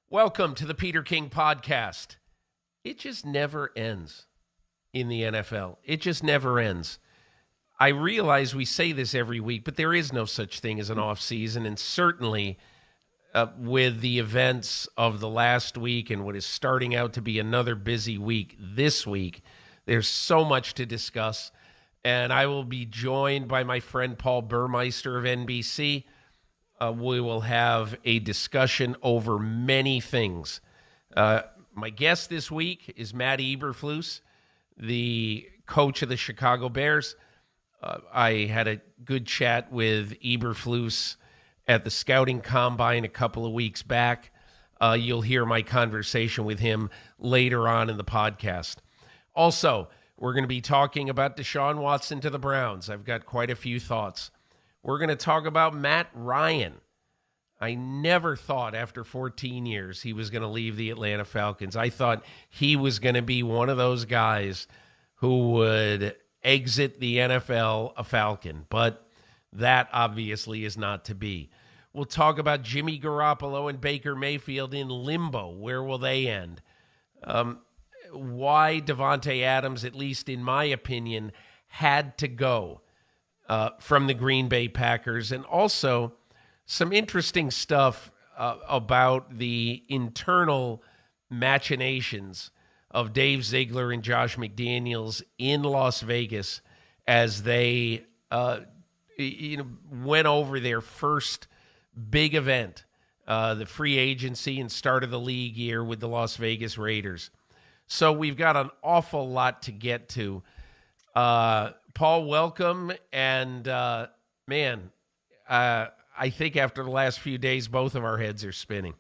Welcome to the Peter King Podcast. It just never ends in the NFL. It just never ends. I realize we say this every week, but there is no such thing as an off season, and certainly with the events of the last week and what is starting out to be another busy week this week, there's so much to discuss, and I will be joined by my friend Paul Burmeister of NBC. We will have a discussion over many things. My guest this week is Matt Eberflus, the coach of the Chicago Bears. I had a good chat with Eberflus at the scouting combine a couple of weeks back. You'll hear my conversation with him later on in the podcast. Also, we're going to be talking about Deshaun Watson to the Browns. I've got quite a few thoughts. We're going to talk about Matt Ryan. I never thought after 14 years he was going to leave the Atlanta Falcons. I thought he was going to be one of those guys who would exit the NFL a Falcon, but that obviously is not to be. We'll talk about Jimmy Garoppolo and Baker Mayfield in limbo. Where will they end? Why Davante Adams, at least in my opinion, had to go from the Green Bay Packers, and also some interesting stuff about the internal machinations of Dave Ziegler and Josh McDaniels in Las Vegas as they went over their first big event, the free agency and start of the league year with the Las Vegas Raiders. So we've got an awful lot to get to. Paul, welcome. And, I think after the last few days, both of our heads are spinning.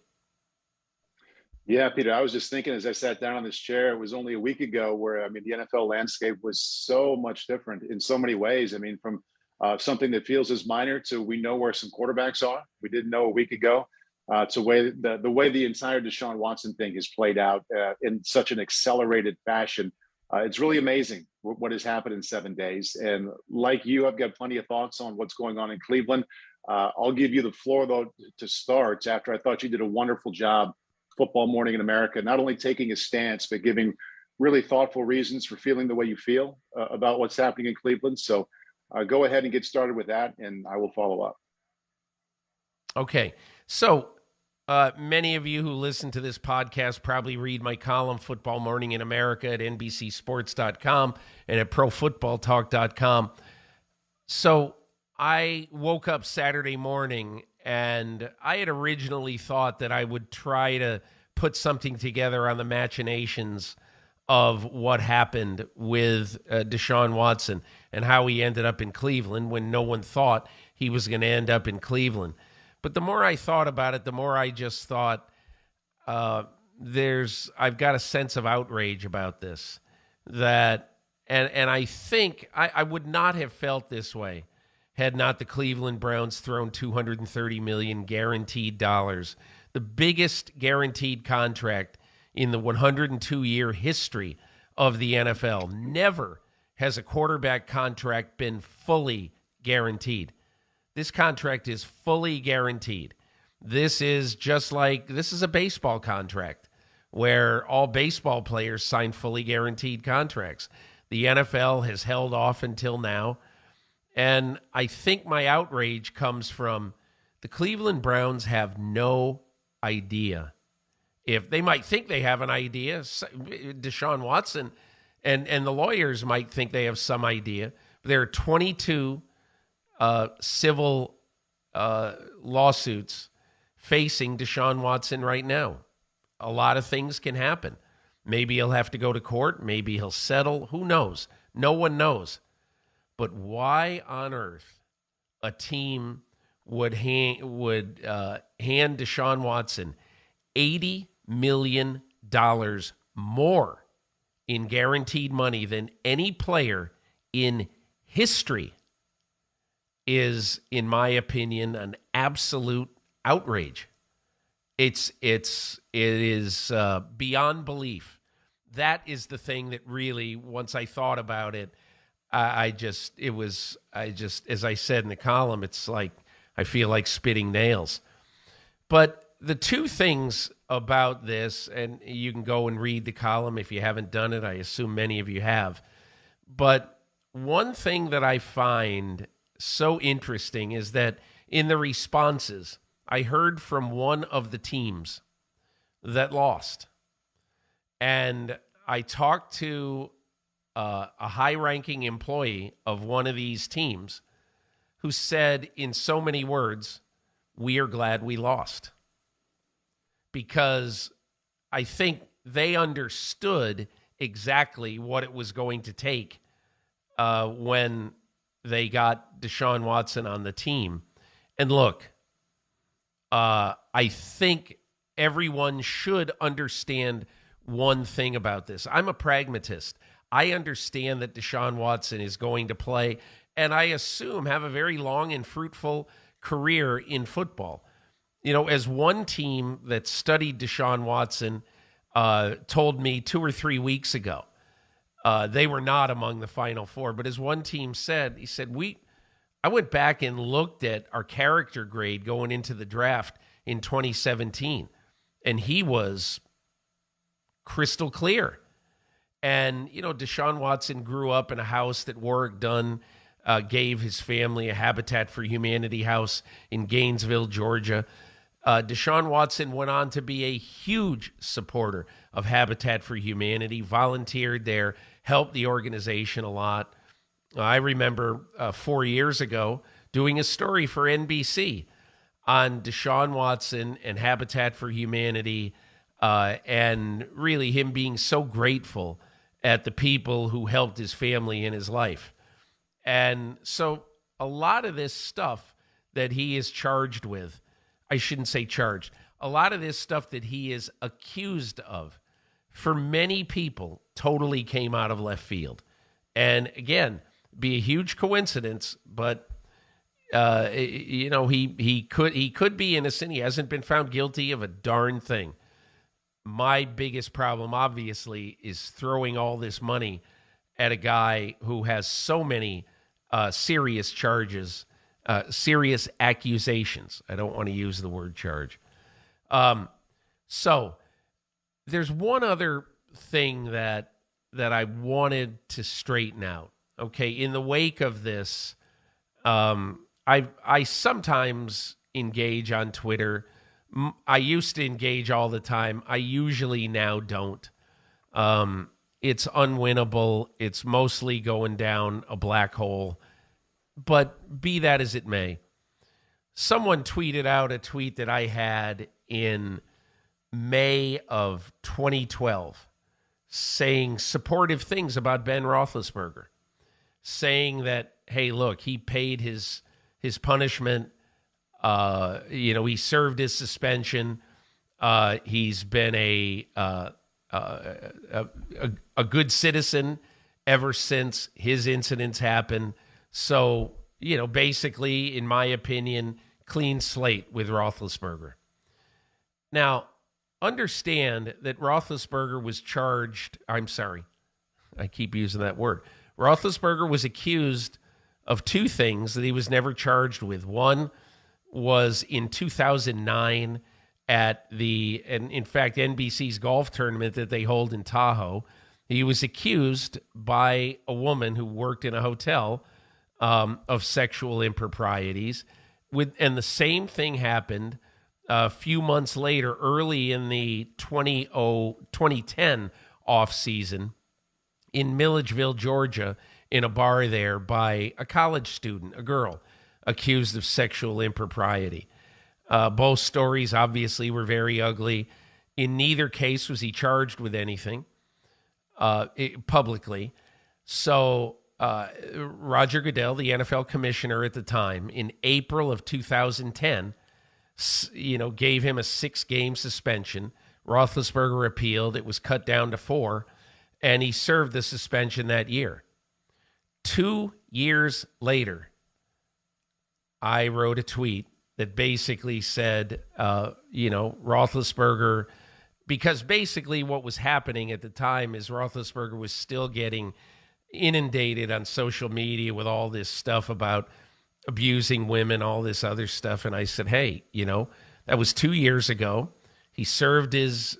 Yeah, Peter, I was just thinking as I sat down on this chair, it was only a week ago where, the NFL landscape was so much different in so many ways. From something that feels as minor to we know where some quarterbacks are. We didn't know a week ago to the way the entire Deshaun Watson thing has played out in such an accelerated fashion. It's really amazing what has happened in 7 days. And like you, I've got plenty of thoughts on what's going on in Cleveland. I'll give you the floor, though, to start after I thought you did a wonderful job, Football Morning in America, not only taking a stance, but giving really thoughtful reasons for feeling the way you feel about what's happening in Cleveland. So go ahead and get started with that, and I will follow up. Okay. So many of you who listen to this podcast probably read my column, Football Morning in America, at NBCSports.com and at ProFootballTalk.com. So I woke up Saturday morning, and I had originally thought that I would try to put something together on the machinations of what happened with Deshaun Watson and how he ended up in Cleveland when no one thought he was going to end up in Cleveland. But the more I thought about it, the more I just thought I've got a sense of outrage about this. And I think I would not have felt this way had not the Cleveland Browns thrown $230 million guaranteed dollars, the biggest guaranteed contract in the 102-year history of the NFL. Never has a quarterback contract been fully guaranteed. This contract is fully guaranteed. This is a baseball contract where all baseball players sign fully guaranteed contracts. The NFL has held off until now. And I think my outrage comes from the Cleveland Browns have no idea. If they might think they have an idea, Deshaun Watson and the lawyers might think they have some idea. But there are 22 civil lawsuits facing Deshaun Watson right now. A lot of things can happen. Maybe he'll have to go to court. Maybe he'll settle. Who knows? No one knows. But why on earth a team would hand Deshaun Watson $80 million more in guaranteed money than any player in history is, in my opinion, an absolute outrage. It is beyond belief. That is the thing that really, once I thought about it, as I said in the column, it's like I feel like spitting nails. But the two things about this, and you can go and read the column if you haven't done it. I assume many of you have. But one thing that I find so interesting is that in the responses, I heard from one of the teams that lost. And I talked to a high-ranking employee of one of these teams who said in so many words, "We are glad we lost." Because I think they understood exactly what it was going to take when they got Deshaun Watson on the team. And look, I think everyone should understand one thing about this. I'm a pragmatist. I understand that Deshaun Watson is going to play, and I assume have a very long and fruitful career in football. You know, as one team that studied Deshaun Watson told me 2 or 3 weeks ago, they were not among the Final Four. But as one team said, he said, I went back and looked at our character grade going into the draft in 2017, and he was crystal clear. And, you know, Deshaun Watson grew up in a house that Warwick Dunn gave his family, a Habitat for Humanity house in Gainesville, Georgia. Deshaun Watson went on to be a huge supporter of Habitat for Humanity, volunteered there, helped the organization a lot. I remember 4 years ago doing a story for NBC on Deshaun Watson and Habitat for Humanity, and really him being so grateful at the people who helped his family in his life. And so a lot of this stuff that he is charged with, I shouldn't say charged, a lot of this stuff that he is accused of, for many people, totally came out of left field. And again, be a huge coincidence, but you know, he could be innocent. He hasn't been found guilty of a darn thing. My biggest problem, obviously, is throwing all this money at a guy who has so many serious charges, serious accusations. I don't want to use the word charge. So there's one other thing that I wanted to straighten out. Okay, in the wake of this, I sometimes engage on Twitter. I used to engage all the time. I usually now don't. It's unwinnable. It's mostly going down a black hole. But be that as it may, someone tweeted out a tweet that I had in May of 2012 saying supportive things about Ben Roethlisberger, saying that, hey, look, he paid his punishment. You know, he served his suspension. He's been a good citizen ever since his incidents happened. So, you know, basically, in my opinion, clean slate with Roethlisberger. Now, understand that Roethlisberger was charged. I'm sorry, I keep using that word. Roethlisberger was accused of two things that he was never charged with. One was in 2009 at and in fact, NBC's golf tournament that they hold in Tahoe. He was accused by a woman who worked in a hotel of sexual improprieties. And the same thing happened a few months later, early in the 2010 offseason in Milledgeville, Georgia, in a bar there by a college student, a girl, accused of sexual impropriety. Both stories obviously were very ugly. In neither case was he charged with anything publicly. So Roger Goodell, the NFL commissioner at the time, in April of 2010, gave him a 6-game suspension. Roethlisberger appealed. It was cut down to 4, and he served the suspension that year. 2 years later, I wrote a tweet that basically said, Roethlisberger, because basically what was happening at the time is Roethlisberger was still getting inundated on social media with all this stuff about abusing women, all this other stuff. And I said, hey, that was 2 years ago. He served his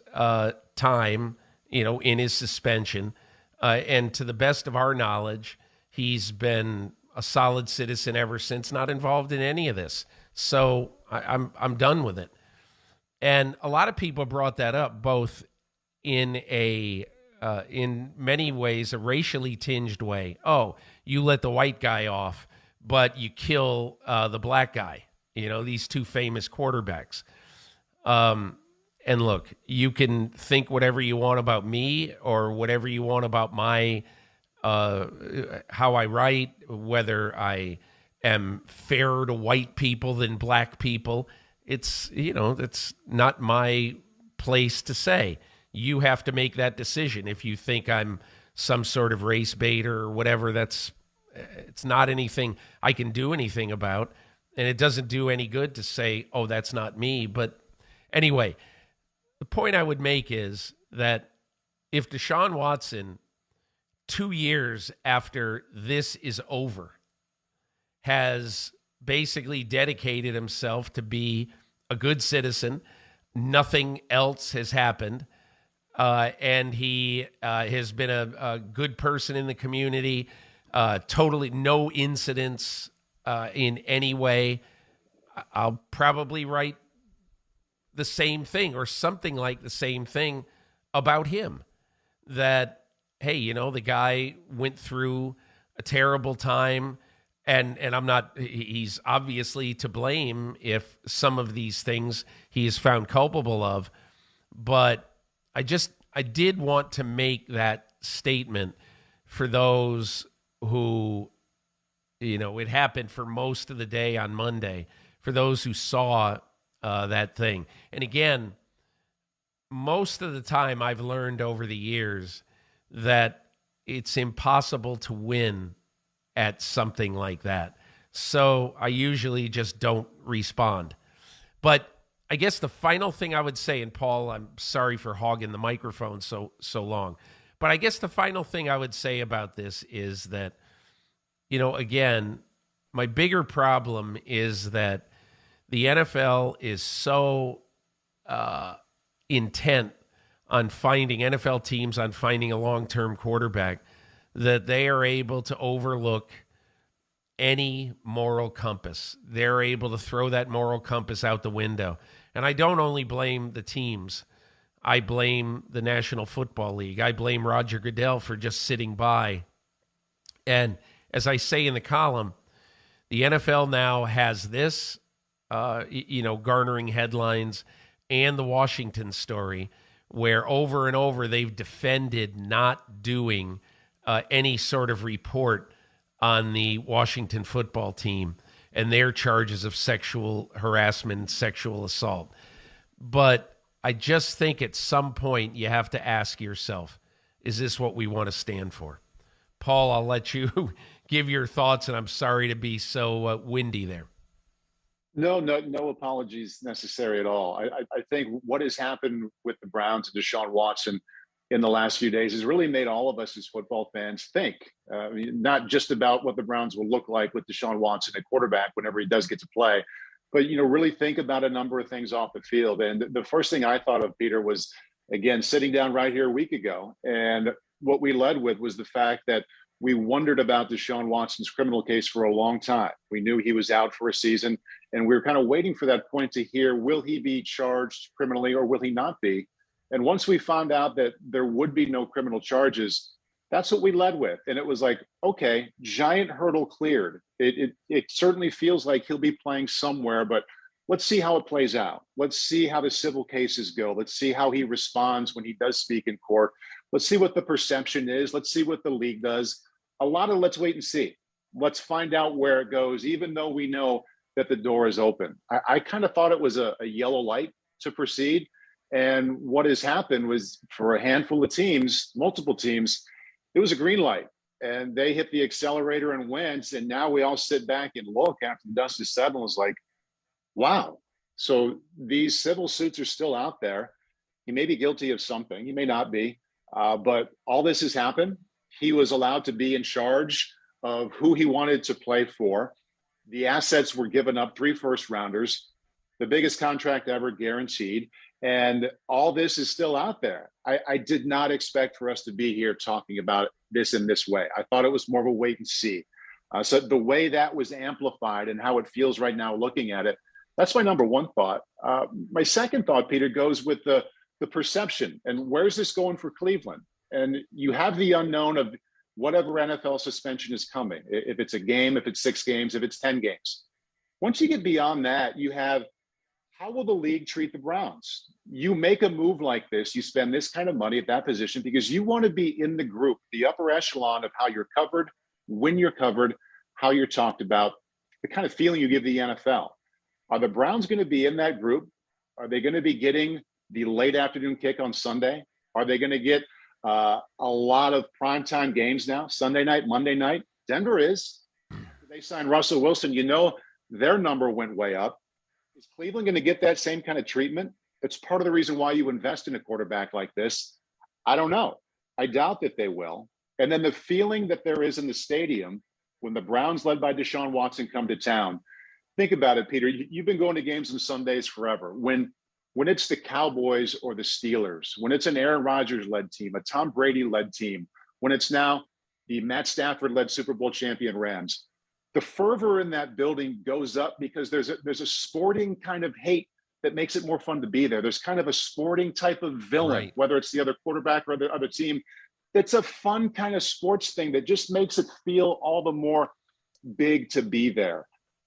time, in his suspension. And to the best of our knowledge, he's been a solid citizen ever since, not involved in any of this. So I'm done with it. And a lot of people brought that up, both in in many ways, a racially tinged way. Oh, you let the white guy off, but you kill the black guy. These two famous quarterbacks. And look, you can think whatever you want about me or whatever you want about my how I write, whether I am fairer to white people than black people. It's not my place to say. You have to make that decision. If you think I'm some sort of race baiter or whatever, it's not anything I can do anything about. And it doesn't do any good to say, oh, that's not me. But anyway, the point I would make is that if Deshaun Watson, 2 years after this is over, has basically dedicated himself to be a good citizen, nothing else has happened, and he has been a good person in the community, totally no incidents in any way, I'll probably write the same thing or something like the same thing about him. That, hey, the guy went through a terrible time, and I'm not, he's obviously to blame if some of these things he is found culpable of, but I did want to make that statement for those who, it happened for most of the day on Monday, for those who saw that thing. And again, most of the time I've learned over the years that it's impossible to win at something like that. So I usually just don't respond. But I guess the final thing I would say, and Paul, I'm sorry for hogging the microphone so long, but I guess the final thing I would say about this is that, again, my bigger problem is that the NFL is so intent on finding NFL teams on finding a long-term quarterback that they are able to overlook any moral compass. They're able to throw that moral compass out the window. And I don't only blame the teams. I blame the National Football League. I blame Roger Goodell for just sitting by. And as I say in the column, the NFL now has this, garnering headlines, and the Washington story, where over and over they've defended not doing any sort of report on the Washington football team and their charges of sexual harassment and sexual assault. But I just think at some point you have to ask yourself, is this what we want to stand for? Paul, I'll let you give your thoughts, and I'm sorry to be so windy there. No apologies necessary at all. I think what has happened with the Browns and Deshaun Watson in the last few days has really made all of us as football fans think, not just about what the Browns will look like with Deshaun Watson at quarterback whenever he does get to play, but, really think about a number of things off the field. And the first thing I thought of, Peter, was, again, sitting down right here a week ago. And what we led with was the fact that we wondered about Deshaun Watson's criminal case for a long time. We knew he was out for a season, and we were kind of waiting for that point to hear, will he be charged criminally or will he not be? And once we found out that there would be no criminal charges, that's what we led with. And it was like, okay, giant hurdle cleared. It certainly feels like he'll be playing somewhere, but let's see how it plays out. Let's see how the civil cases go. Let's see how he responds when he does speak in court. Let's see what the perception is. Let's see what the league does. A lot of let's wait and see. Let's find out where it goes, even though we know that the door is open. I kind of thought it was a yellow light to proceed. And what has happened was, for a handful of teams, multiple teams, it was a green light. And they hit the accelerator and went. And now we all sit back and look after the dust is settled. It's like, wow. So these civil suits are still out there. He may be guilty of something. He may not be. But all this has happened. He was allowed to be in charge of who he wanted to play for. The assets were given up, 3 first-rounders, the biggest contract ever guaranteed. And all this is still out there. I did not expect for us to be here talking about this in this way. I thought it was more of a wait and see. So the way that was amplified and how it feels right now looking at it, that's my number one thought. My second thought, Peter, goes with the perception and where's this going for Cleveland? And you have the unknown of whatever NFL suspension is coming. If it's a game, if it's 6 games, if it's 10 games. Once you get beyond that, you have how will the league treat the Browns? You make a move like this, you spend this kind of money at that position because you want to be in the group, the upper echelon of how you're covered, when you're covered, how you're talked about, the kind of feeling you give the NFL. Are the Browns going to be in that group? Are they going to be getting the late afternoon kick on Sunday? Are they going to get a lot of primetime games now, Sunday night, Monday night? Denver is. They signed Russell Wilson. You know, their number went way up. Is Cleveland going to get that same kind of treatment? It's part of the reason why you invest in a quarterback like this. I don't know. I doubt that they will. And then the feeling that there is in the stadium when the Browns led by Deshaun Watson come to town. Think about it, Peter. You've been going to games on Sundays forever. When it's the Cowboys or the Steelers, when it's an Aaron Rodgers-led team, a Tom Brady-led team, when it's now the Matt Stafford-led Super Bowl champion Rams, the fervor in that building goes up because there's a sporting kind of hate that makes it more fun to be there. There's kind of a sporting type of villain, right, whether it's the other quarterback or the other team. It's a fun kind of sports thing that just makes it feel all the more big to be there.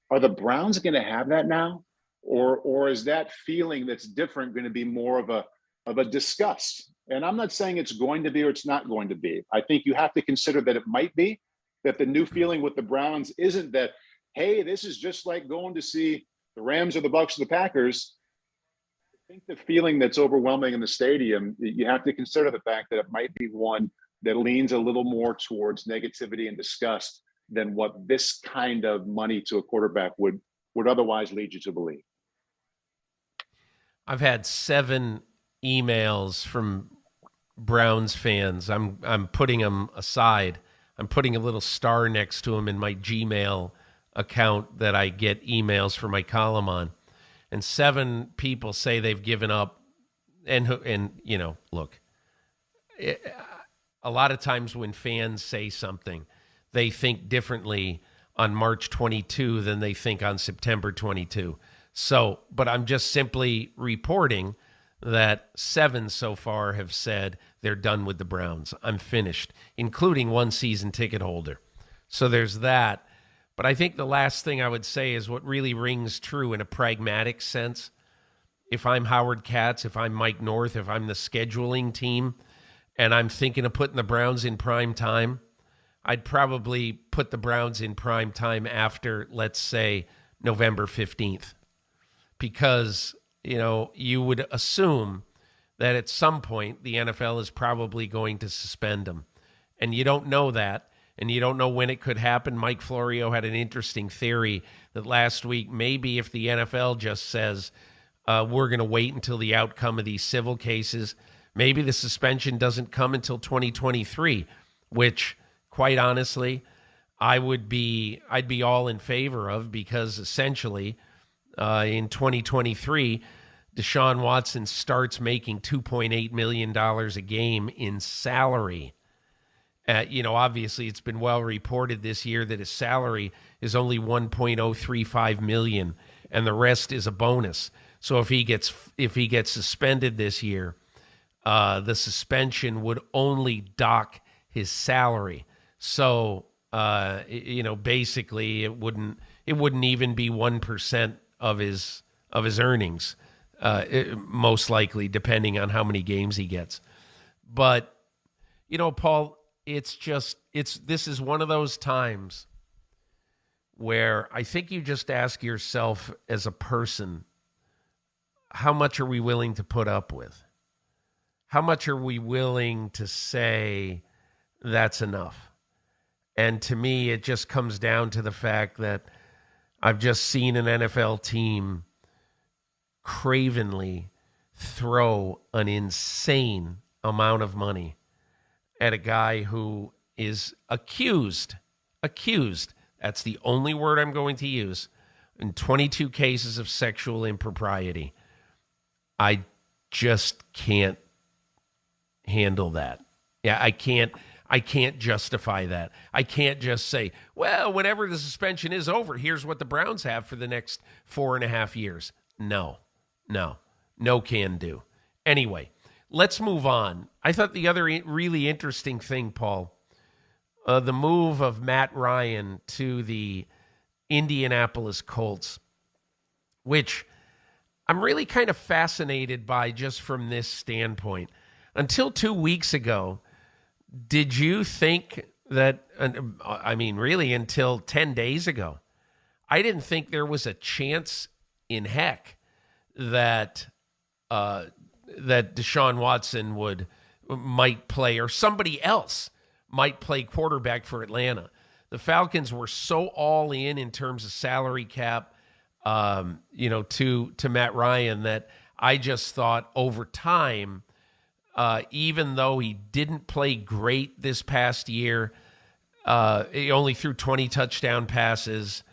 Are the Browns going to have that now? Or is that feeling that's different going to be more of a disgust? And I'm not saying it's going to be or it's not going to be. I think you have to consider that it might be, that the new feeling with the Browns isn't that, hey, this is just like going to see the Rams or the Bucs or the Packers. I think the feeling that's overwhelming in the stadium, you have to consider the fact that it might be one that leans a little more towards negativity and disgust than what this kind of money to a quarterback would otherwise lead you to believe. I've had 7 emails from Browns fans. I'm putting them aside. I'm putting a little star next to them in my Gmail account that I get emails for my column on. And 7 people say they've given up. And you know, look, a lot of times when fans say something, they think differently on March 22 than they think on September 22. So, but I'm just simply reporting that 7 so far have said they're done with the Browns. I'm finished, including one season ticket holder. So there's that. But I think the last thing I would say is what really rings true in a pragmatic sense. If I'm Howard Katz, if I'm Mike North, if I'm the scheduling team, and I'm thinking of putting the Browns in prime time, I'd probably put the Browns in prime time after, let's say, November 15th. Because, you know, you would assume that at some point the NFL is probably going to suspend them. And you don't know that, and you don't know when it could happen. Mike Florio had an interesting theory that last week, maybe if the NFL just says, we're going to wait until the outcome of these civil cases, maybe the suspension doesn't come until 2023, which, quite honestly, I'd be all in favor of, because essentially in 2023, Deshaun Watson starts making $2.8 million a game in salary. You know, obviously it's been well reported this year that his salary is only $1.035 million, and the rest is a bonus. So if he gets suspended this year, the suspension would only dock his salary. So you know, basically it wouldn't even be 1% of his earnings, most likely, depending on how many games he gets. But you know, Paul, this is one of those times where I think you just ask yourself as a person, how much are we willing to put up with? How much are we willing to say that's enough? And to me, it just comes down to the fact that I've just seen an NFL team cravenly throw an insane amount of money at a guy who is accused, that's the only word I'm going to use, in 22 cases of sexual impropriety. I just can't handle that. Yeah, I can't justify that. I can't just say, well, whenever the suspension is over, here's what the Browns have for the next 4.5 years. No can do. Anyway, let's move on. I thought the other really interesting thing, Paul, the move of Matt Ryan to the Indianapolis Colts, which I'm really kind of fascinated by just from this standpoint. Until 2 weeks ago, did you think that, I mean, really until 10 days ago, I didn't think there was a chance in heck that that Deshaun Watson might play, or somebody else might play quarterback for Atlanta. The Falcons were so all in terms of salary cap, to Matt Ryan, that I just thought over time, even though he didn't play great this past year, he only threw 20 touchdown passes,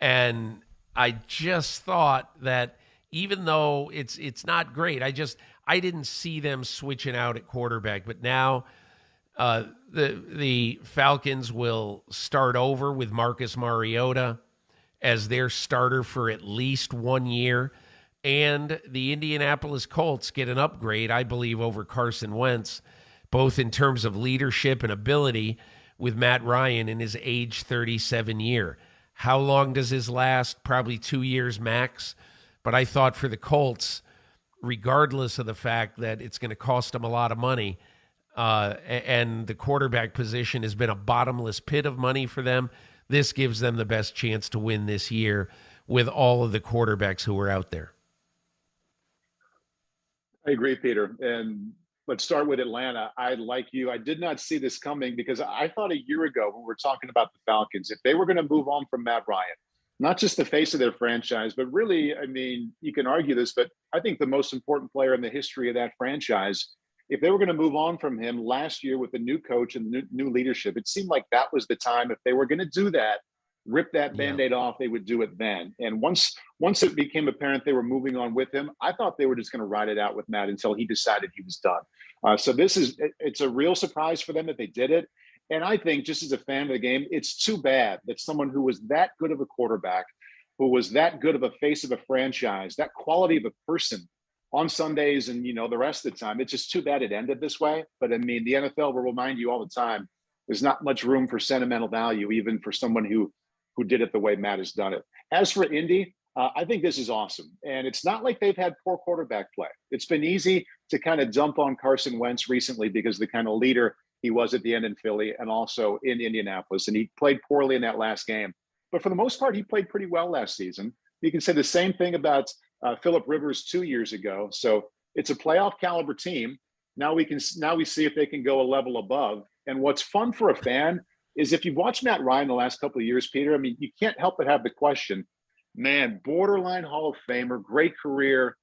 and I just thought that even though it's not great, I didn't see them switching out at quarterback. But now the Falcons will start over with Marcus Mariota as their starter for at least 1 year. And the Indianapolis Colts get an upgrade, I believe, over Carson Wentz, both in terms of leadership and ability, with Matt Ryan in his age 37 year. How long does his last? Probably 2 years max. But I thought for the Colts, regardless of the fact that it's going to cost them a lot of money, and the quarterback position has been a bottomless pit of money for them, this gives them the best chance to win this year with all of the quarterbacks who are out there. I agree, Peter. And let's start with Atlanta. Like you, I did not see this coming, because I thought a year ago when we were talking about the Falcons, if they were going to move on from Matt Ryan, not just the face of their franchise, but really, I mean, you can argue this, but I think the most important player in the history of that franchise, if they were going to move on from him last year with the new coach and new leadership, it seemed like that was the time. If they were going to do that, rip that Band-Aid off, they would do it then. And once it became apparent they were moving on with him, I thought they were just going to ride it out with Matt until he decided he was done. So it's a real surprise for them that they did it. And I think, just as a fan of the game, it's too bad that someone who was that good of a quarterback, who was that good of a face of a franchise, that quality of a person on Sundays and, the rest of the time, it's just too bad it ended this way. But I mean, the NFL will remind you all the time, there's not much room for sentimental value, even for someone who did it the way Matt has done it. As for Indy, I think this is awesome. And it's not like they've had poor quarterback play. It's been easy to kind of dump on Carson Wentz recently because of the kind of leader he was at the end in Philly and also in Indianapolis. And he played poorly in that last game. But for the most part, he played pretty well last season. You can say the same thing about Phillip Rivers 2 years ago. So it's a playoff caliber team. Now we see if they can go a level above. And what's fun for a fan is if you've watched Matt Ryan the last couple of years, Peter, I mean, you can't help but have the question, man, borderline Hall of Famer, great career.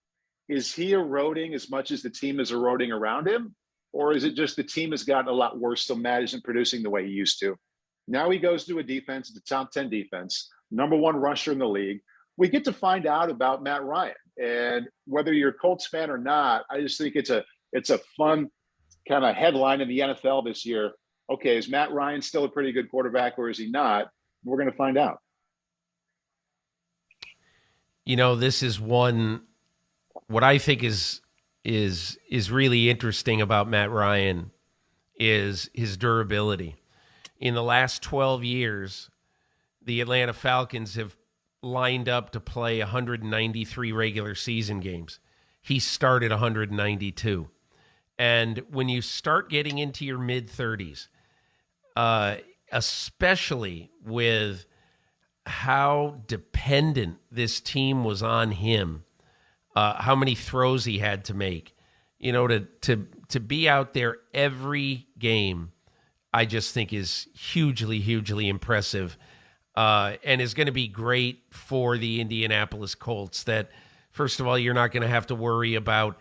Is he eroding as much as the team is eroding around him? Or is it just the team has gotten a lot worse, so Matt isn't producing the way he used to? Now he goes to a defense, the top 10 defense, number one rusher in the league. We get to find out about Matt Ryan. And whether you're a Colts fan or not, I just think it's a fun kind of headline in the NFL this year. Okay, is Matt Ryan still a pretty good quarterback, or is he not? We're going to find out. This is what I think is really interesting about Matt Ryan is his durability. In the last 12 years, the Atlanta Falcons have lined up to play 193 regular season games. He started 192. And when you start getting into your mid-30s, especially with how dependent this team was on him, how many throws he had to make, to be out there every game, I just think is hugely, hugely impressive, and is going to be great for the Indianapolis Colts. That, first of all, you're not going to have to worry about,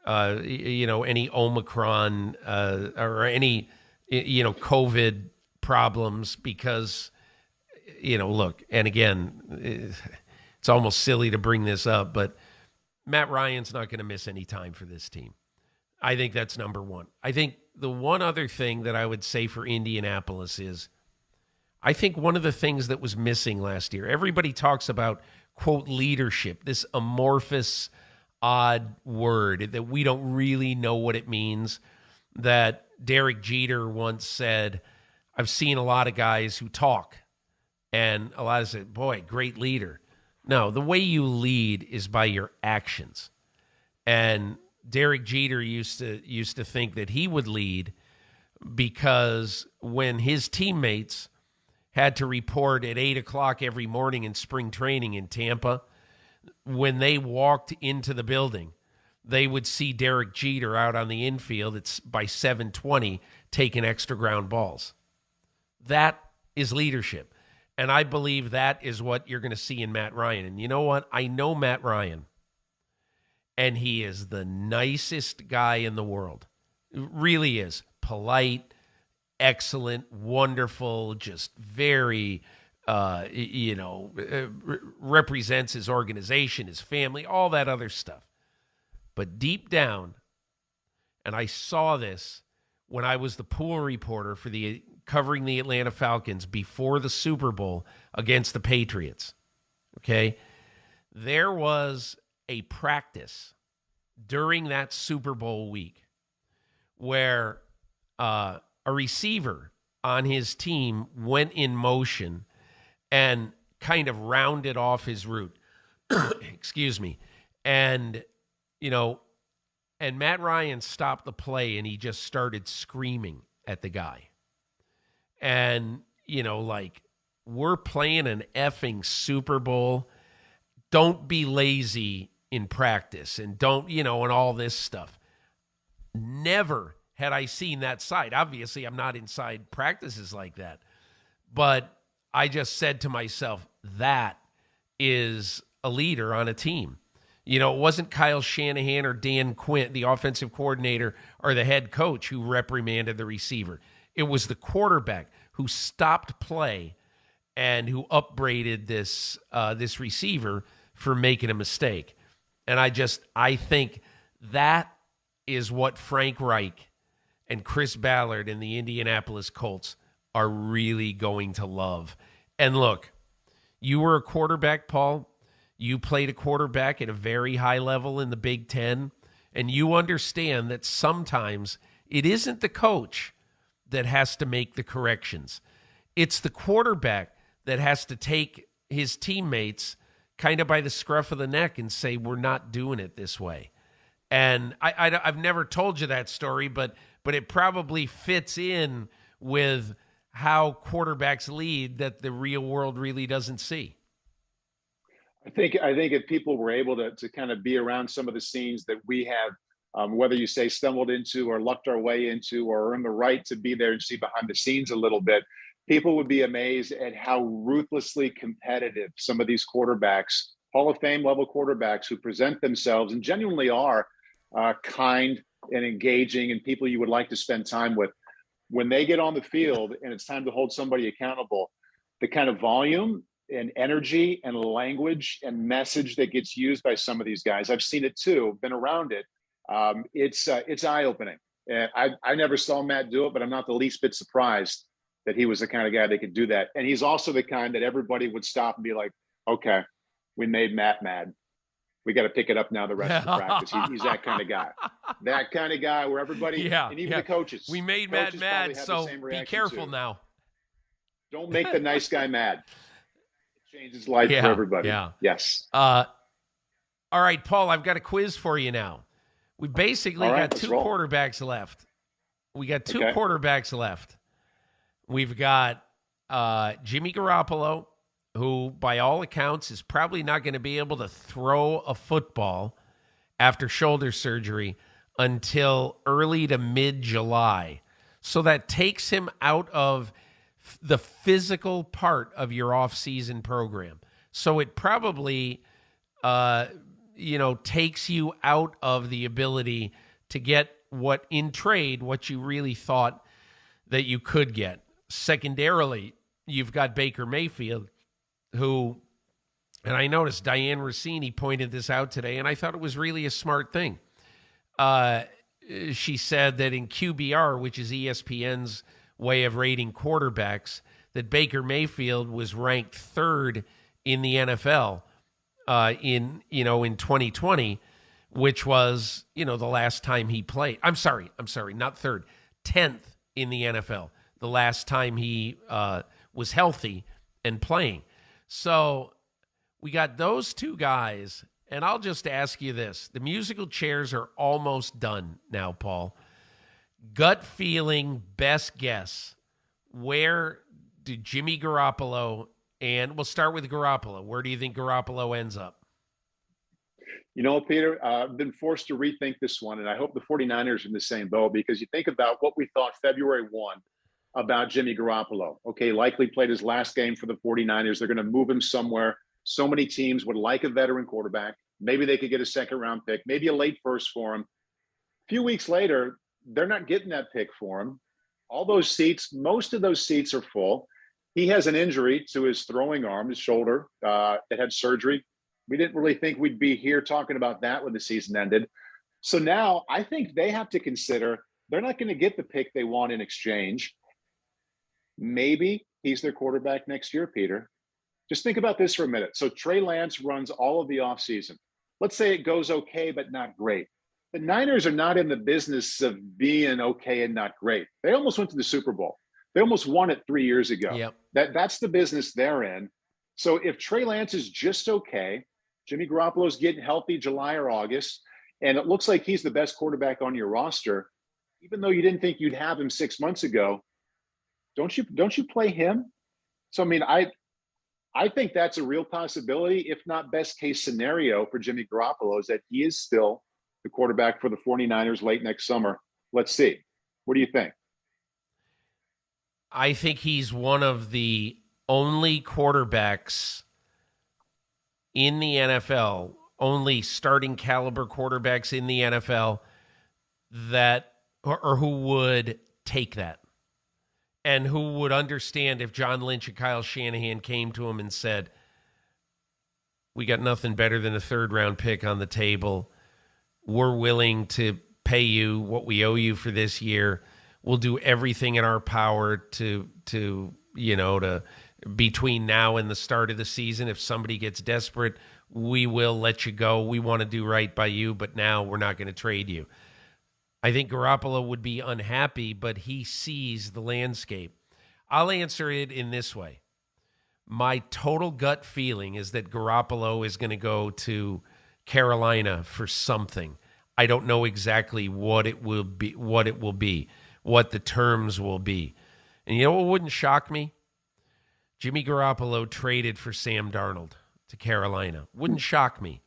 any Omicron or any, COVID problems because, look, and again, it's almost silly to bring this up, but Matt Ryan's not going to miss any time for this team. I think that's number one. I think the one other thing that I would say for Indianapolis is I think one of the things that was missing last year, everybody talks about, quote, leadership, this amorphous, odd word that we don't really know what it means, that Derek Jeter once said, I've seen a lot of guys who talk, and a lot of say, boy, great leader. No, the way you lead is by your actions. And Derek Jeter used to think that he would lead because when his teammates had to report at 8 o'clock every morning in spring training in Tampa, when they walked into the building, they would see Derek Jeter out on the infield. It's by 7:20 taking extra ground balls. That is leadership. And I believe that is what you're going to see in Matt Ryan. And you know what? I know Matt Ryan, and he is the nicest guy in the world. Really is. Polite, excellent, wonderful, just very, represents his organization, his family, all that other stuff. But deep down, and I saw this when I was the pool reporter for covering the Atlanta Falcons before the Super Bowl against the Patriots, okay? There was a practice during that Super Bowl week where a receiver on his team went in motion and kind of rounded off his route. Excuse me. And, and Matt Ryan stopped the play and he just started screaming at the guy. And, we're playing an effing Super Bowl. Don't be lazy in practice and don't, and all this stuff. Never had I seen that side. Obviously, I'm not inside practices like that. But I just said to myself, that is a leader on a team. It wasn't Kyle Shanahan or Dan Quinn, the offensive coordinator, or the head coach who reprimanded the receiver. It was the quarterback who stopped play and who upbraided this receiver for making a mistake. And I think that is what Frank Reich and Chris Ballard and the Indianapolis Colts are really going to love. And look, you were a quarterback, Paul. You played a quarterback at a very high level in the Big Ten, and you understand that sometimes it isn't the coach that has to make the corrections. It's the quarterback that has to take his teammates kind of by the scruff of the neck and say, we're not doing it this way. And I've never told you that story, but it probably fits in with how quarterbacks lead that the real world really doesn't see. I think if people were able to kind of be around some of the scenes that we have, whether you say stumbled into or lucked our way into or earned the right to be there and see behind the scenes a little bit, people would be amazed at how ruthlessly competitive some of these quarterbacks, Hall of Fame level quarterbacks who present themselves and genuinely are kind and engaging and people you would like to spend time with. When they get on the field and it's time to hold somebody accountable, the kind of volume and energy and language and message that gets used by some of these guys, I've seen it too, been around it. It's eye-opening. I never saw Matt do it, but I'm not the least bit surprised that he was the kind of guy that could do that. And he's also the kind that everybody would stop and be like, okay, we made Matt mad. We got to pick it up now the rest of the practice. He's that kind of guy. That kind of guy where everybody, and even the coaches. We made Matt mad, so be careful now. Don't make the nice guy mad. It changes life for everybody. Yeah. Yes. All right, Paul, I've got a quiz for you now. We basically got two quarterbacks left. Quarterbacks left. We've got Jimmy Garoppolo, who, by all accounts, is probably not going to be able to throw a football after shoulder surgery until early to mid-July. So that takes him out of the physical part of your off-season program. So it probably, takes you out of the ability to get what you really thought that you could get. Secondarily, you've got Baker Mayfield, who And I noticed Diane Rossini pointed this out today, and I thought it was really a smart thing. She said that in QBR, which is ESPN's way of rating quarterbacks, that Baker Mayfield was ranked third in the NFL in 2020, which was, the last time he played. I'm sorry, not third, 10th in the NFL, the last time he was healthy and playing. So we got those two guys, and I'll just ask you this. The musical chairs are almost done now, Paul. Gut feeling, best guess. Where do Jimmy Garoppolo, and we'll start with Garoppolo. Where do you think Garoppolo ends up? Peter, I've been forced to rethink this one, and I hope the 49ers are in the same boat, because you think about what we thought February 1 about Jimmy Garoppolo. Okay, likely played his last game for the 49ers. They're going to move him somewhere. So many teams would like a veteran quarterback. Maybe they could get a second-round pick, maybe a late first for him. A few weeks later, they're not getting that pick for him. All those seats, most of those seats are full. He has an injury to his throwing arm, his shoulder, that had surgery. We didn't really think we'd be here talking about that when the season ended. So now I think they have to consider they're not going to get the pick they want in exchange. Maybe he's their quarterback next year, Peter. Just think about this for a minute. So Trey Lance runs all of the offseason. Let's say it goes okay, but not great. The Niners are not in the business of being okay and not great. They almost went to the Super Bowl. They almost won it 3 years ago. Yep. That's the business they're in. So if Trey Lance is just okay, Jimmy Garoppolo's getting healthy July or August, and it looks like he's the best quarterback on your roster, even though you didn't think you'd have him 6 months ago, don't you play him? So, I think that's a real possibility, if not best case scenario for Jimmy Garoppolo, is that he is still the quarterback for the 49ers late next summer. Let's see. What do you think? I think he's one of the only quarterbacks in the NFL, only starting caliber quarterbacks in the NFL that, or who would take that. And who would understand if John Lynch and Kyle Shanahan came to him and said, we got nothing better than a third-round pick on the table. We're willing to pay you what we owe you for this year. We'll do everything in our power to between now and the start of the season. If somebody gets desperate, we will let you go. We want to do right by you, but now we're not going to trade you. I think Garoppolo would be unhappy, but he sees the landscape. I'll answer it in this way. My total gut feeling is that Garoppolo is going to go to Carolina for something. I don't know exactly what it will be, what the terms will be. And you know what wouldn't shock me? Jimmy Garoppolo traded for Sam Darnold to Carolina. Wouldn't shock me.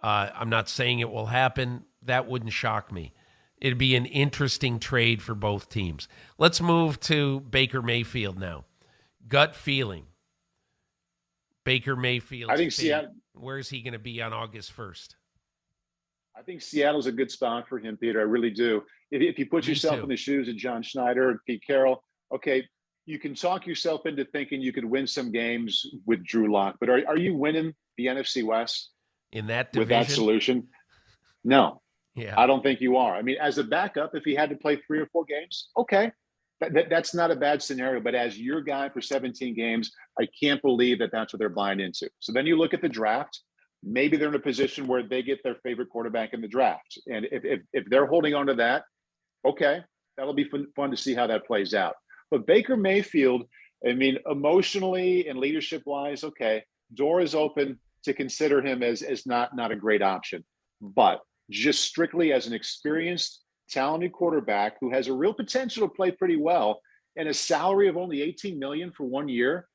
I'm not saying it will happen. That wouldn't shock me. It'd be an interesting trade for both teams. Let's move to Baker Mayfield now. Gut feeling. Baker Mayfield. I think Seattle. Where is he going to be on August 1st? I think Seattle's a good spot for him, Peter. I really do. If you put yourself in the shoes of John Schneider and Pete Carroll, okay, you can talk yourself into thinking you could win some games with Drew Lock, but are you winning the NFC West in that division with that solution? No. Yeah, I don't think you are. As a backup, if he had to play 3 or 4 games, okay, that's not a bad scenario. But as your guy for 17 games, I can't believe that that's what they're buying into. So then you look at the draft. Maybe they're in a position where they get their favorite quarterback in the draft. And if they're holding on to that, okay, that'll be fun to see how that plays out. But Baker Mayfield, emotionally and leadership-wise, okay, door is open to consider him as not a great option. But just strictly as an experienced, talented quarterback who has a real potential to play pretty well and a salary of only $18 million for 1 year,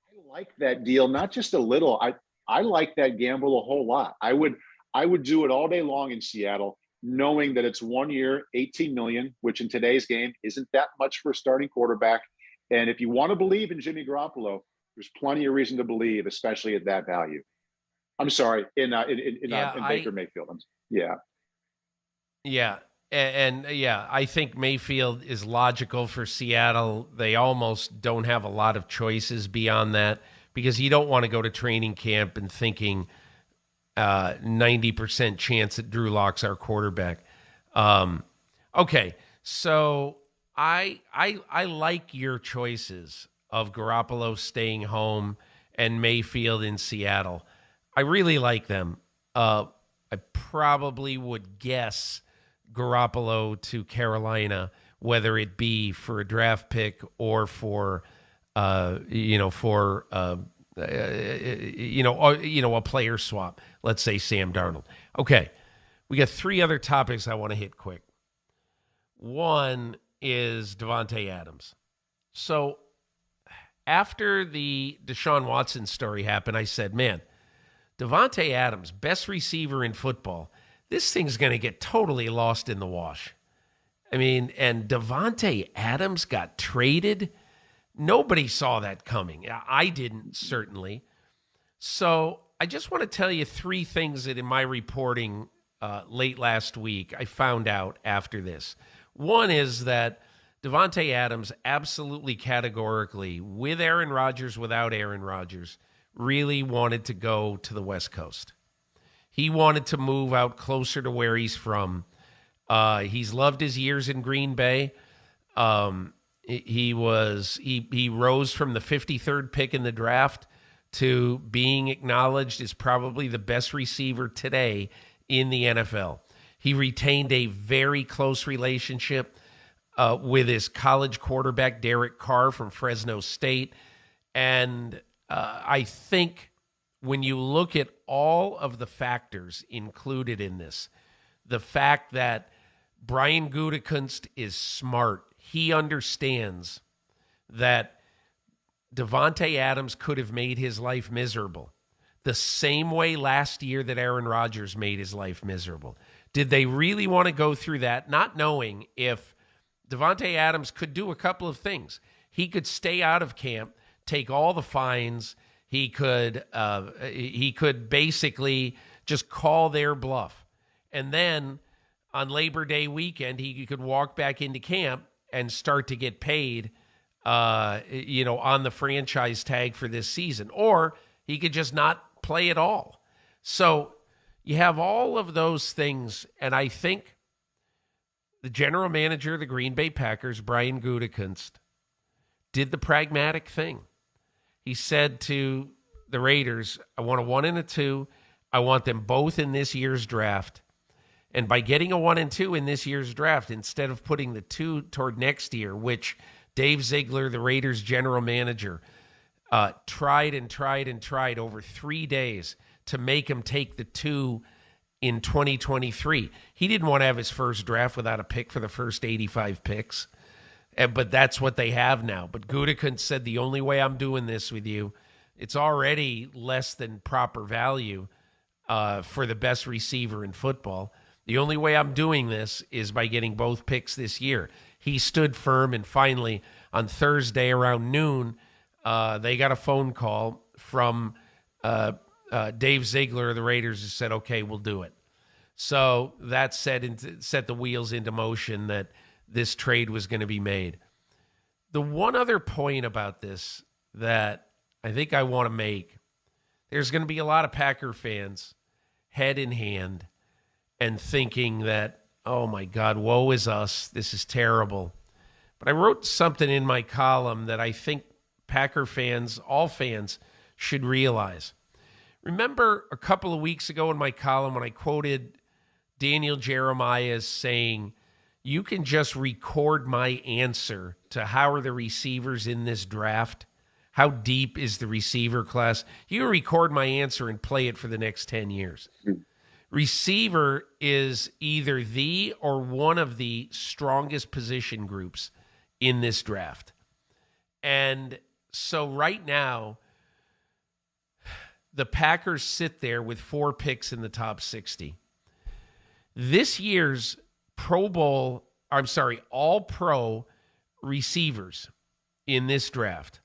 I like that deal, not just a little. I like that gamble a whole lot. I would do it all day long in Seattle, knowing that it's 1 year, $18 million, which in today's game isn't that much for a starting quarterback. And if you want to believe in Jimmy Garoppolo, there's plenty of reason to believe, especially at that value. I'm sorry, in Baker Mayfield. Yeah. And I think Mayfield is logical for Seattle. They almost don't have a lot of choices beyond that. because you don't want to go to training camp and thinking 90% chance that Drew Lock's our quarterback. Okay, so I like your choices of Garoppolo staying home and Mayfield in Seattle. I really like them. I probably would guess Garoppolo to Carolina, whether it be for a draft pick or for a player swap. Let's say Sam Darnold. Okay, we got 3 other topics I want to hit quick. One is Davante Adams. So after the Deshaun Watson story happened, I said, man, Davante Adams, best receiver in football, this thing's going to get totally lost in the wash. I mean, and Davante Adams got traded. Nobody saw that coming. I didn't, certainly. So I just want to tell you 3 things that in my reporting late last week I found out after this. One is that Davante Adams absolutely categorically, with Aaron Rodgers, without Aaron Rodgers, really wanted to go to the West Coast. He wanted to move out closer to where he's from. He's loved his years in Green Bay. He rose from the 53rd pick in the draft to being acknowledged as probably the best receiver today in the NFL. He retained a very close relationship with his college quarterback, Derek Carr from Fresno State. And I think when you look at all of the factors included in this, the fact that Brian Gutekunst is smart, he understands that Davante Adams could have made his life miserable the same way last year that Aaron Rodgers made his life miserable. Did they really want to go through that, not knowing if Davante Adams could do a couple of things? He could stay out of camp, take all the fines. He could basically just call their bluff. And then on Labor Day weekend, he could walk back into camp and start to get paid, on the franchise tag for this season. Or he could just not play at all. So you have all of those things, and I think the general manager of the Green Bay Packers, Brian Gutekunst, did the pragmatic thing. He said to the Raiders, I want a 1 and a 2. I want them both in this year's draft. And by getting a 1 and 2 in this year's draft, instead of putting the 2 toward next year, which Dave Ziegler, the Raiders general manager, tried over 3 days to make him take the 2 in 2023. He didn't want to have his first draft without a pick for the first 85 picks. But that's what they have now. But Gutekunst said, the only way I'm doing this with you, it's already less than proper value for the best receiver in football. The only way I'm doing this is by getting both picks this year. He stood firm, and finally, on Thursday around noon, they got a phone call from Dave Ziegler of the Raiders, who said, okay, we'll do it. So that set the wheels into motion that this trade was going to be made. The one other point about this that I think I want to make, there's going to be a lot of Packer fans head in hand and thinking that, oh my God, woe is us, this is terrible. But I wrote something in my column that I think Packer fans, all fans, should realize. Remember a couple of weeks ago in my column when I quoted Daniel Jeremiah as saying, you can just record my answer to how are the receivers in this draft? How deep is the receiver class? You record my answer and play it for the next 10 years. Receiver is either the or one of the strongest position groups in this draft. And so right now, the Packers sit there with 4 picks in the top 60. This year's all-pro receivers in this draft,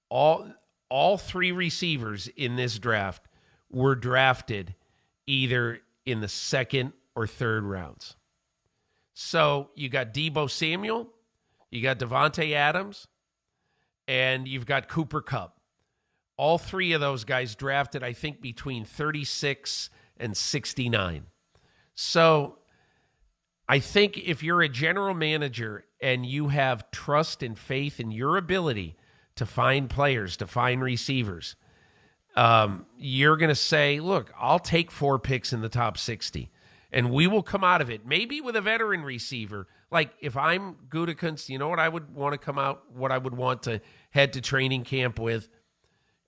all 3 receivers in this draft were drafted either in the 2nd or 3rd rounds. So you got Deebo Samuel, you got Davante Adams, and you've got Cooper Kupp. All three of those guys drafted, I think, between 36 and 69. So I think if you're a general manager and you have trust and faith in your ability to find players, to find receivers, you're going to say, look, I'll take 4 picks in the top 60, and we will come out of it, maybe with a veteran receiver. Like if I'm Gutekunst, you know what I would want to come out, what I would want to head to training camp with?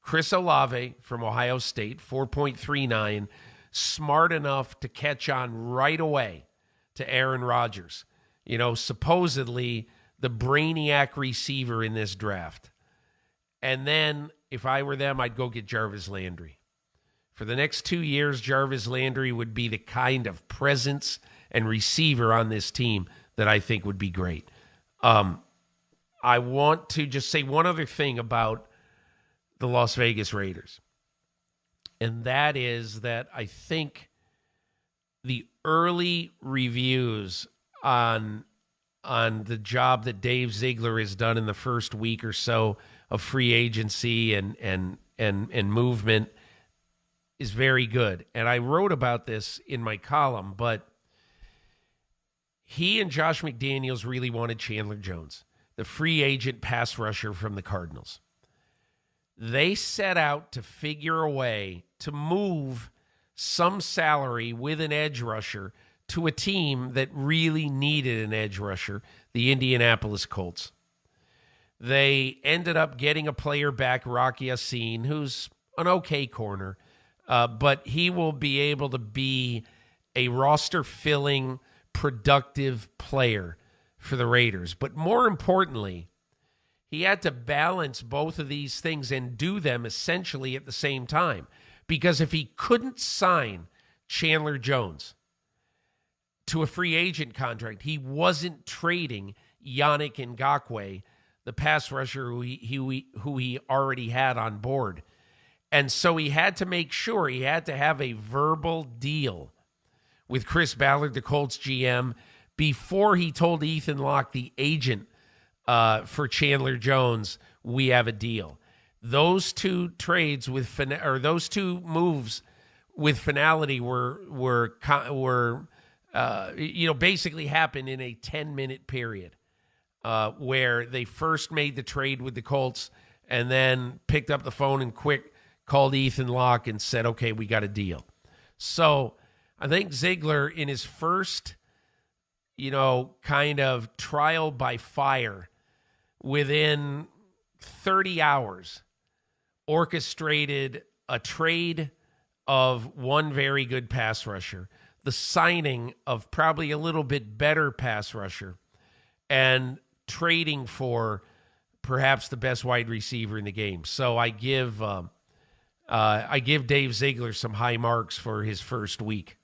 Chris Olave from Ohio State, 4.39, smart enough to catch on right away to Aaron Rodgers. You know, supposedly the brainiac receiver in this draft. And then if I were them, I'd go get Jarvis Landry. For the next 2 years, Jarvis Landry would be the kind of presence and receiver on this team that I think would be great. I want to just say one other thing about the Las Vegas Raiders. And that is that I think the early reviews on the job that Dave Ziegler has done in the first week or so of free agency and movement is very good. And I wrote about this in my column, but he and Josh McDaniels really wanted Chandler Jones, the free agent pass rusher from the Cardinals. They set out to figure a way to move some salary with an edge rusher to a team that really needed an edge rusher, the Indianapolis Colts. They ended up getting a player back, Rock Ya-Sin, who's an okay corner, but he will be able to be a roster-filling, productive player for the Raiders. But more importantly, he had to balance both of these things and do them essentially at the same time. Because if he couldn't sign Chandler Jones to a free agent contract, he wasn't trading Yannick Ngakoue, the pass rusher who he already had on board. And so he had to make sure he had to have a verbal deal with Chris Ballard, the Colts GM, before he told Ethan Locke, the agent for Chandler Jones, we have a deal. Those two trades those two moves with finality were basically happened in a 10-minute period where they first made the trade with the Colts and then picked up the phone and quick called Ethan Locke and said, okay, we got a deal. So I think Ziegler in his first, kind of trial by fire within 30 hours orchestrated a trade of one very good pass rusher, the signing of probably a little bit better pass rusher, and trading for perhaps the best wide receiver in the game. So I give Dave Ziegler some high marks for his first week.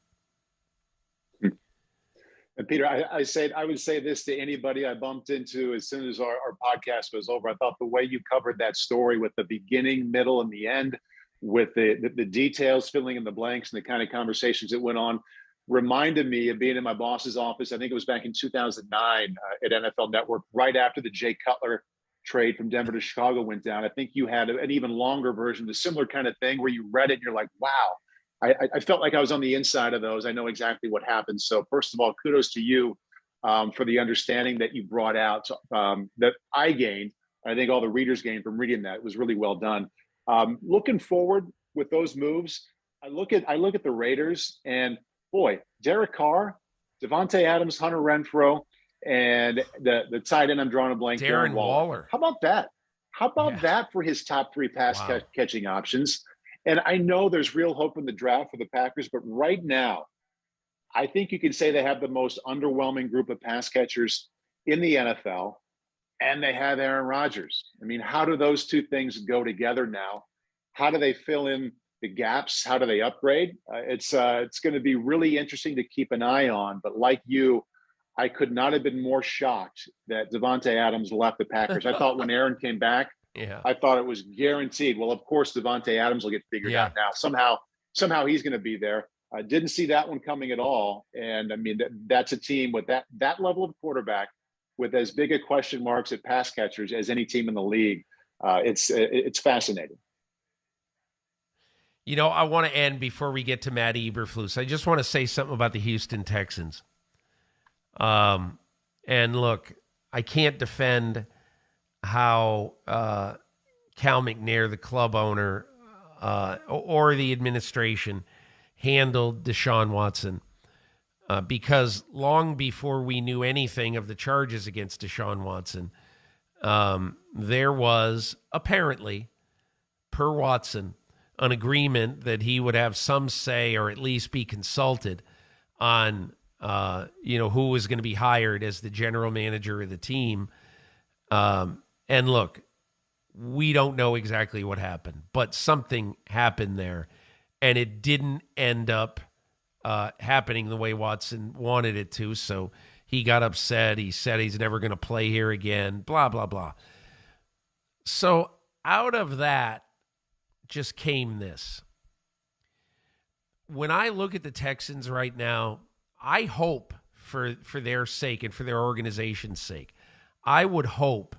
And Peter, I would say this to anybody I bumped into as soon as our podcast was over. I thought the way you covered that story with the beginning, middle, and the end, with the details, filling in the blanks, and the kind of conversations that went on, reminded me of being in my boss's office. I think it was back in 2009 at NFL Network, right after the Jay Cutler trade from Denver to Chicago went down. I think you had an even longer version, the similar kind of thing where you read it and you're like, wow. I felt like I was on the inside of those. I know exactly what happened. So first of all, kudos to you for the understanding that you brought out that I gained. I think all the readers gained from reading that. It was really well done. Looking forward with those moves, I look at the Raiders and boy, Derek Carr, Davante Adams, Hunter Renfrow, and the tight end I'm drawing a blank. Darren Waller. How about that? How about that for his top 3 pass catching options? And I know there's real hope in the draft for the Packers, but right now, I think you can say they have the most underwhelming group of pass catchers in the NFL, and they have Aaron Rodgers. I mean, how do those two things go together now? How do they fill in the gaps? How do they upgrade? It's going to be really interesting to keep an eye on. But like you, I could not have been more shocked that Davante Adams left the Packers. I thought when Aaron came back, I thought it was guaranteed. Well, of course, Davante Adams will get figured out now. Somehow he's going to be there. I didn't see that one coming at all. And I mean, that's a team with that level of quarterback with as big a question marks at pass catchers as any team in the league. It's fascinating. I want to end before we get to Matt Eberflus. I just want to say something about the Houston Texans. And look, I can't defend how Cal McNair, the club owner, or the administration handled Deshaun Watson. Because long before we knew anything of the charges against Deshaun Watson, there was apparently, per Watson, an agreement that he would have some say or at least be consulted on, who was going to be hired as the general manager of the team. And look, we don't know exactly what happened, but something happened there, and it didn't end up happening the way Watson wanted it to. So he got upset. He said he's never going to play here again, blah, blah, blah. So out of that just came this. When I look at the Texans right now, I hope for their sake and for their organization's sake, I would hope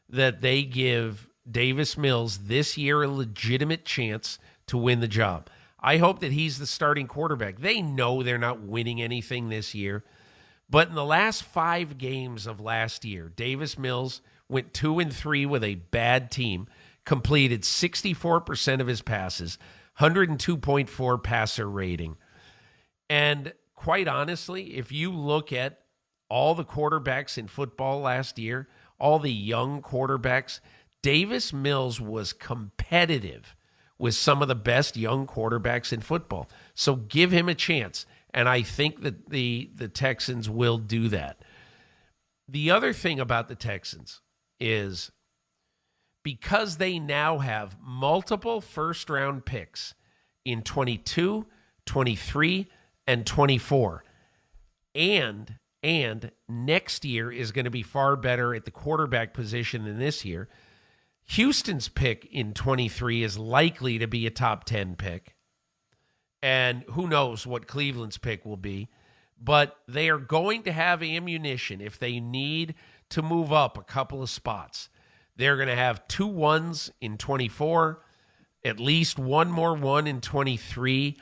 that they give Davis Mills this year a legitimate chance to win the job. I hope that he's the starting quarterback. They know they're not winning anything this year. But in the last 5 games of last year, Davis Mills went 2-3 with a bad team, completed 64% of his passes, 102.4 passer rating. And quite honestly, if you look at all the quarterbacks in football last year, all the young quarterbacks, Davis Mills was competitive with some of the best young quarterbacks in football. So give him a chance. And I think that the Texans will do that. The other thing about the Texans is because they now have multiple first-round picks in 22, 23, and 24, and next year is going to be far better at the quarterback position than this year, Houston's pick in 23 is likely to be a top 10 pick. And who knows what Cleveland's pick will be. But they are going to have ammunition if they need to move up a couple of spots. They're going to have 2 1s in 24, at least one more 1 in 23,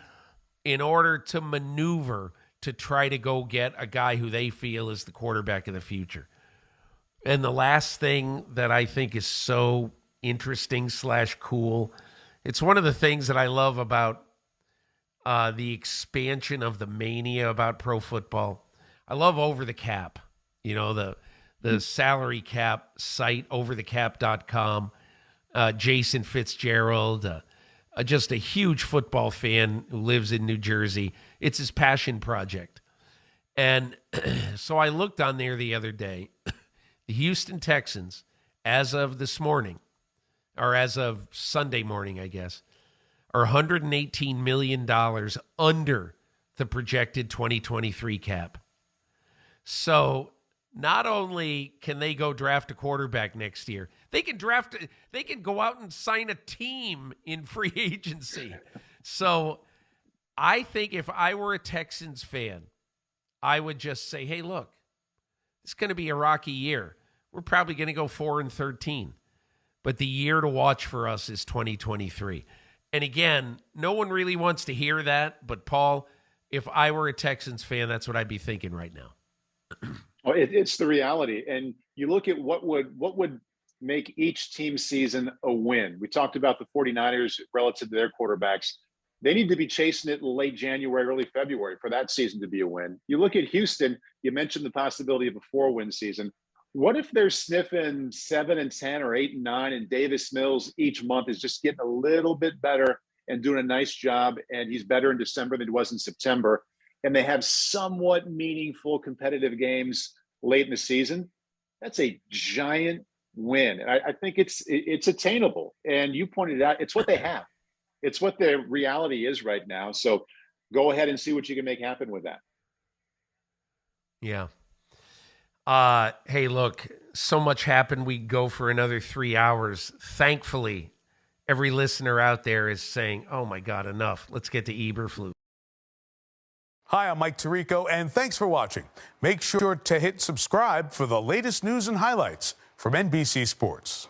in order to maneuver to try to go get a guy who they feel is the quarterback of the future. And the last thing that I think is so interesting / cool, it's one of the things that I love about the expansion of the mania about pro football. I love Over the Cap, the salary cap site, overthecap.com. Jason Fitzgerald, just a huge football fan who lives in New Jersey. It's his passion project. And so I looked on there the other day. The Houston Texans, as of this morning, or as of Sunday morning, I guess, are $118 million under the projected 2023 cap. So not only can they go draft a quarterback next year, they can go out and sign a team in free agency. So I think if I were a Texans fan, I would just say, hey, look, it's going to be a rocky year. We're probably going to go 4-13. But the year to watch for us is 2023. And again, no one really wants to hear that. But, Paul, if I were a Texans fan, that's what I'd be thinking right now. Well, it's the reality. And you look at what would make each team's season a win. We talked about the 49ers relative to their quarterbacks. They need to be chasing it late January, early February for that season to be a win. You look at Houston, you mentioned the possibility of a 4-win season. What if they're sniffing 7-10 or 8-9 and Davis Mills each month is just getting a little bit better and doing a nice job, and he's better in December than he was in September, and they have somewhat meaningful competitive games late in the season? That's a giant win. And I think it's attainable. And you pointed out, it's what they have. It's what their reality is right now. So go ahead and see what you can make happen with that. Yeah. Hey, look, so much happened. We go for another 3 hours. Thankfully, every listener out there is saying, oh, my God, enough. Let's get to Eberflus. Hi, I'm Mike Tirico, and thanks for watching. Make sure to hit subscribe for the latest news and highlights from NBC Sports.